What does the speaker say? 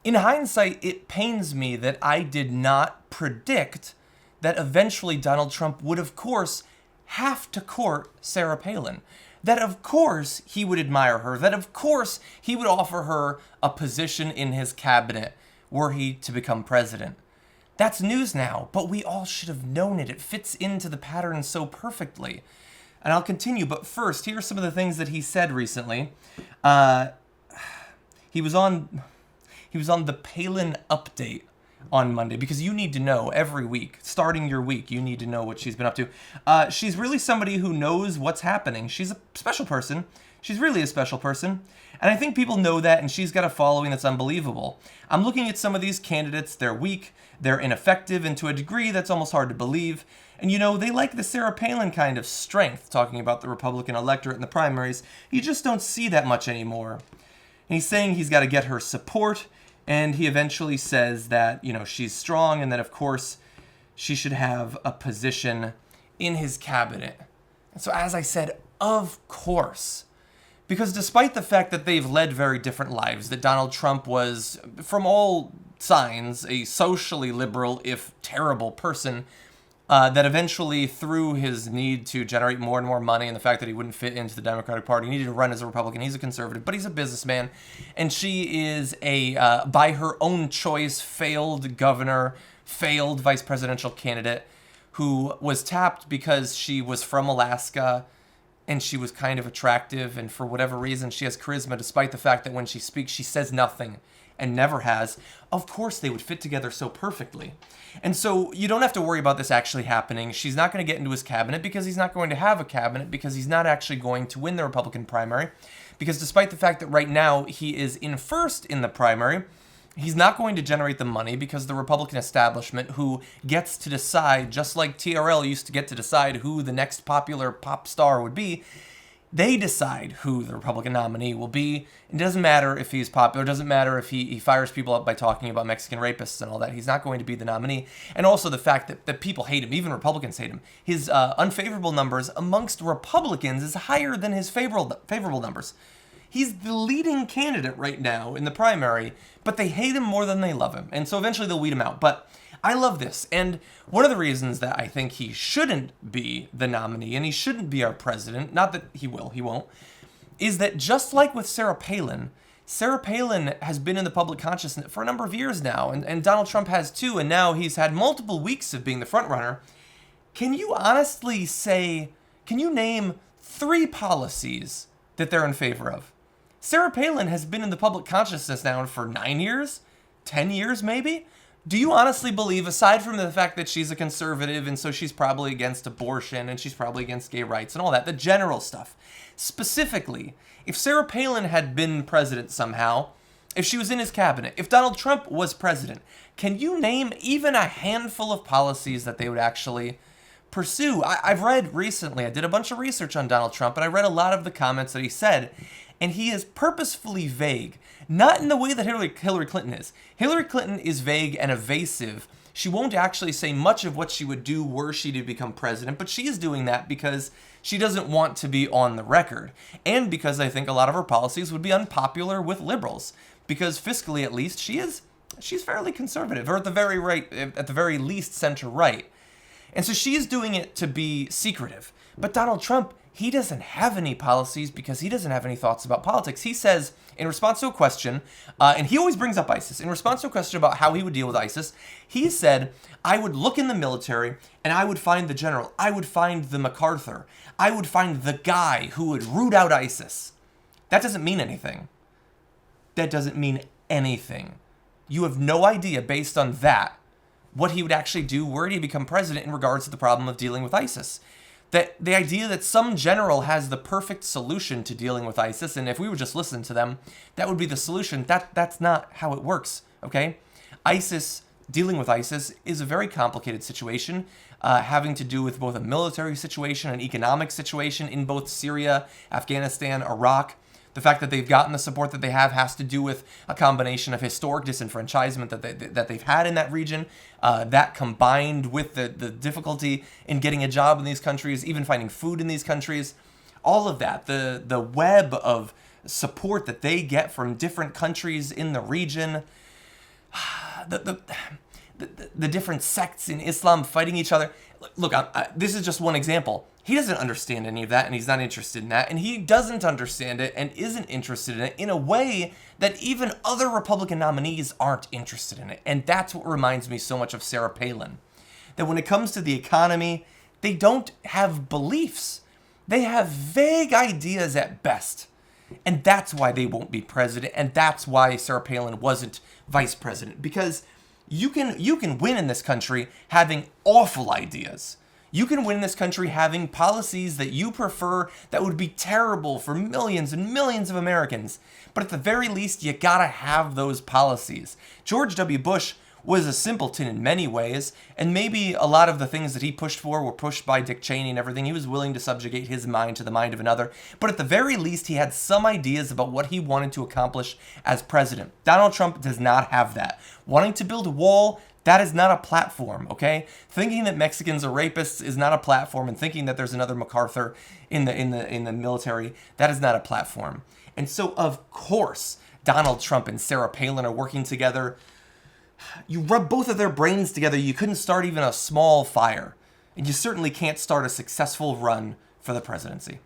In hindsight, it pains me that I did not predict that eventually Donald Trump would, of course, have to court Sarah Palin. That, of course, he would admire her. That, of course, he would offer her a position in his cabinet were he to become president. That's news now, but we all should have known it. It fits into the pattern so perfectly. And I'll continue, but first, here are some of the things that he said recently. He was on the Palin update on Monday, because you need to know every week, starting your week, you need to know what she's been up to. She's really somebody who knows what's happening. She's a special person. She's really a special person. And I think people know that, and she's got a following that's unbelievable. I'm looking at some of these candidates. They're weak, they're ineffective, and to a degree that's almost hard to believe. And they like the Sarah Palin kind of strength, talking about the Republican electorate in the primaries. You just don't see that much anymore. And he's saying he's got to get her support. And he eventually says that, she's strong and that, of course, she should have a position in his cabinet. And so, as I said, of course, because despite the fact that they've led very different lives, that Donald Trump was, from all signs, a socially liberal, if terrible person, that eventually, through his need to generate more and more money and the fact that he wouldn't fit into the Democratic Party, needed to run as a Republican. He's a conservative, but he's a businessman. And she is a, by her own choice, failed governor, failed vice presidential candidate who was tapped because she was from Alaska and she was kind of attractive. And for whatever reason, she has charisma, despite the fact that when she speaks, she says nothing and never has. Of course, they would fit together so perfectly. And so you don't have to worry about this actually happening. She's not going to get into his cabinet because he's not going to have a cabinet, because he's not actually going to win the Republican primary. Because despite the fact that right now he is in first in the primary, he's not going to generate the money because the Republican establishment, who gets to decide, just like TRL used to get to decide who the next popular pop star would be, they decide who the Republican nominee will be. It doesn't matter if he's popular. It doesn't matter if he fires people up by talking about Mexican rapists and all that. He's not going to be the nominee. And also the fact that people hate him, even Republicans hate him. His unfavorable numbers amongst Republicans is higher than his favorable numbers. He's the leading candidate right now in the primary, but they hate him more than they love him. And so eventually they'll weed him out. But I love this. And one of the reasons that I think he shouldn't be the nominee, and he shouldn't be our president, not that he won't, is that just like with Sarah Palin has been in the public consciousness for a number of years now, and Donald Trump has too, and now he's had multiple weeks of being the front runner. Can you name 3 policies that they're in favor of? Sarah Palin has been in the public consciousness now for 9 years, 10 years maybe. Do you honestly believe, aside from the fact that she's a conservative and so she's probably against abortion and she's probably against gay rights and all that, the general stuff, specifically, if Sarah Palin had been president somehow, if she was in his cabinet, if Donald Trump was president, can you name even a handful of policies that they would actually pursue? I've read recently, I did a bunch of research on Donald Trump, and I read a lot of the comments that he said, and he is purposefully vague. Not in the way that Hillary Clinton is. Hillary Clinton is vague and evasive. She won't actually say much of what she would do were she to become president, but she is doing that because she doesn't want to be on the record. And because I think a lot of her policies would be unpopular with liberals. Because fiscally, at least, she's fairly conservative, or at the very least center-right. And so she is doing it to be secretive. But Donald Trump, he doesn't have any policies because he doesn't have any thoughts about politics. He says, in response to a question, and he always brings up ISIS, in response to a question about how he would deal with ISIS, he said, I would look in the military and I would find the general, I would find the MacArthur, I would find the guy who would root out ISIS. That doesn't mean anything. That doesn't mean anything. You have no idea, based on that, what he would actually do were he become president in regards to the problem of dealing with ISIS. That the idea that some general has the perfect solution to dealing with ISIS, and if we would just listen to them, that would be the solution. That's not how it works, okay? Dealing with ISIS is a very complicated situation, having to do with both a military situation and economic situation in both Syria, Afghanistan, Iraq. The fact that they've gotten the support that they have has to do with a combination of historic disenfranchisement that they've had in that region, that combined with the difficulty in getting a job in these countries, even finding food in these countries, all of that, the web of support that they get from different countries in the region. the the different sects in Islam fighting each other. Look, this is just one example. He doesn't understand any of that, and he's not interested in that, and he doesn't understand it and isn't interested in it in a way that even other Republican nominees aren't interested in it. And that's what reminds me so much of Sarah Palin. That when it comes to the economy, they don't have beliefs. They have vague ideas at best. And that's why they won't be president, and that's why Sarah Palin wasn't vice president. Because you can win in this country having awful ideas. You can win in this country having policies that you prefer that would be terrible for millions and millions of Americans. But at the very least, you gotta have those policies. George W. Bush was a simpleton in many ways, and maybe a lot of the things that he pushed for were pushed by Dick Cheney and everything. He was willing to subjugate his mind to the mind of another, but at the very least, he had some ideas about what he wanted to accomplish as president. Donald Trump does not have that. Wanting to build a wall, that is not a platform, okay? Thinking that Mexicans are rapists is not a platform, and thinking that there's another MacArthur in the military, that is not a platform. And so, of course, Donald Trump and Sarah Palin are working together. You rub both of their brains together, you couldn't start even a small fire. And you certainly can't start a successful run for the presidency.